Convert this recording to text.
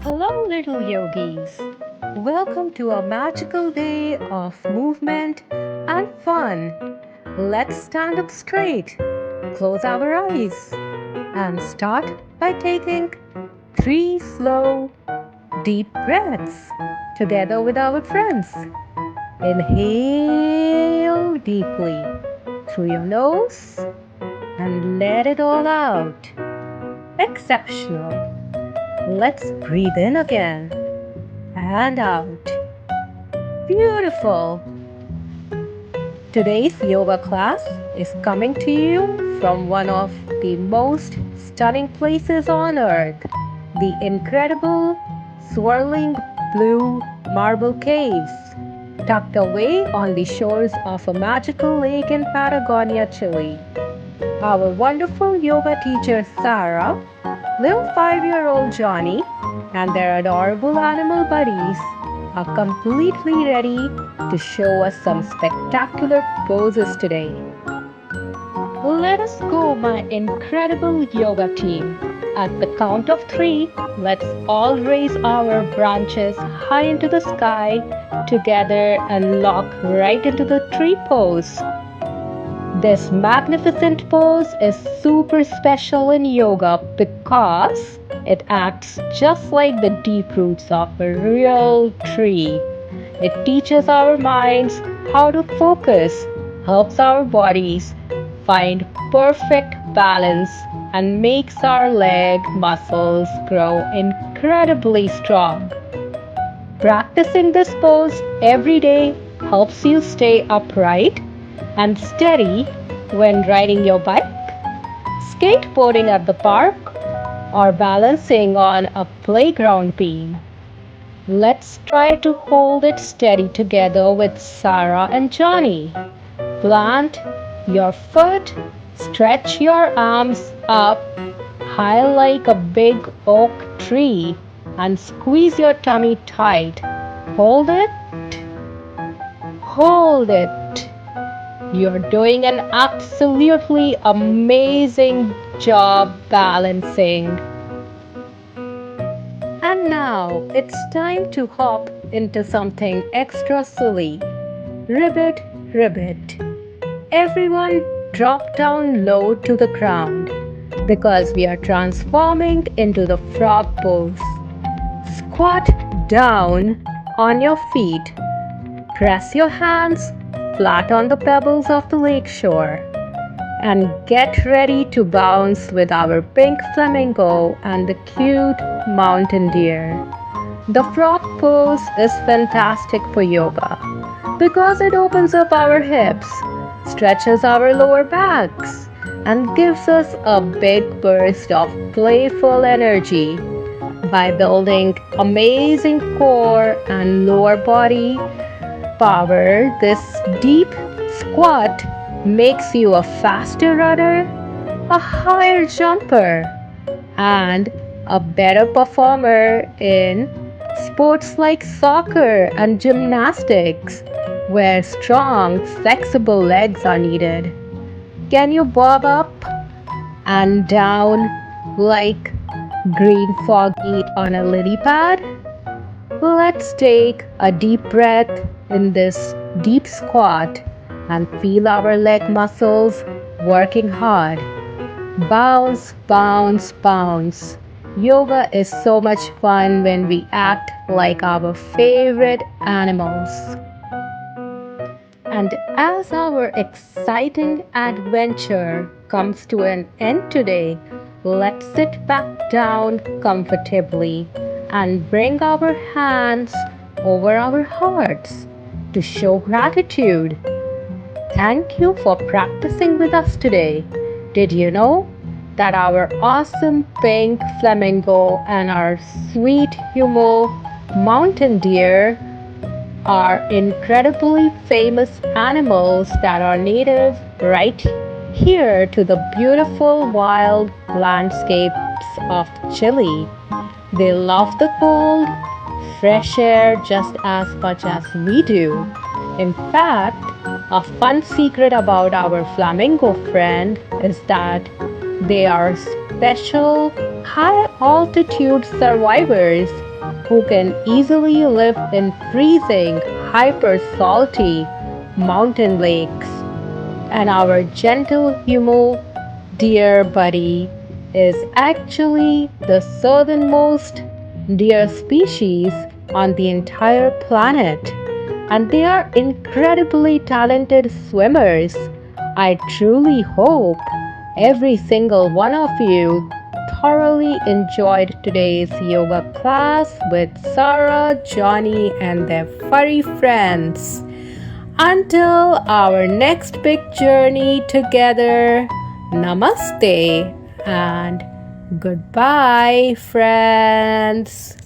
Hello, little yogis. Welcome to a magical day of movement and fun. Let's stand up straight, close our eyes, and start by taking three slow, deep breaths together with our friends. Inhale deeply through your nose and let it all out. Exceptional. Let's breathe in again and out. Beautiful. Today's yoga class is coming to you from one of the most stunning places on earth, the incredible swirling blue marble caves, tucked away on the shores of a magical lake in Patagonia, Chile. Our wonderful yoga teacher Sarah, little 5-year-old Johnny, and their adorable animal buddies are completely ready to show us some spectacular poses today. Let us go, my incredible yoga team. At the count of three, let's all raise our branches high into the sky together and lock right into the tree pose. This magnificent pose is super special in yoga because it acts just like the deep roots of a real tree. It teaches our minds how to focus, helps our bodies find perfect balance, and makes our leg muscles grow incredibly strong. Practicing this pose every day helps you stay upright and steady when riding your bike, skateboarding at the park, or balancing on a playground beam. Let's try to hold it steady together with Sarah and Johnny. Plant your foot, stretch your arms up high like a big oak tree, and squeeze your tummy tight. Hold it, hold it. You're doing an absolutely amazing job balancing. And now it's time to hop into something extra silly. Ribbit, ribbit. Everyone drop down low to the ground because we are transforming into the frog pose. Squat down on your feet. Press your hands flat on the pebbles of the lake shore and get ready to bounce with our pink flamingo and the cute mountain deer. The frog pose is fantastic for yoga because it opens up our hips, stretches our lower backs, and gives us a big burst of playful energy. By building amazing core and lower body power, this deep squat makes you a faster runner, a higher jumper, and a better performer in sports like soccer and gymnastics, where strong, flexible legs are needed. Can you bob up and down like green foggy on a lily pad? Let's take a deep breath in this deep squat and feel our leg muscles working hard. Bounce, bounce, bounce. Yoga is so much fun when we act like our favorite animals. And as our exciting adventure comes to an end today, let's sit back down comfortably and bring our hands over our hearts to show gratitude. Thank you for practicing with us today. Did you know that our awesome pink flamingo and our sweet humo mountain deer are incredibly famous animals that are native right here to the beautiful wild landscapes of Chile? They love the cold, fresh air just as much as we do. In fact, a fun secret about our flamingo friend is that they are special high altitude survivors who can easily live in freezing, hyper salty mountain lakes. And our gentle humo deer buddy is actually the southernmost deer species on the entire planet. And they are incredibly talented swimmers. I truly hope every single one of you thoroughly enjoyed today's yoga class with Sarah, Johnny, and their furry friends. Until our next big journey together, namaste and goodbye, friends.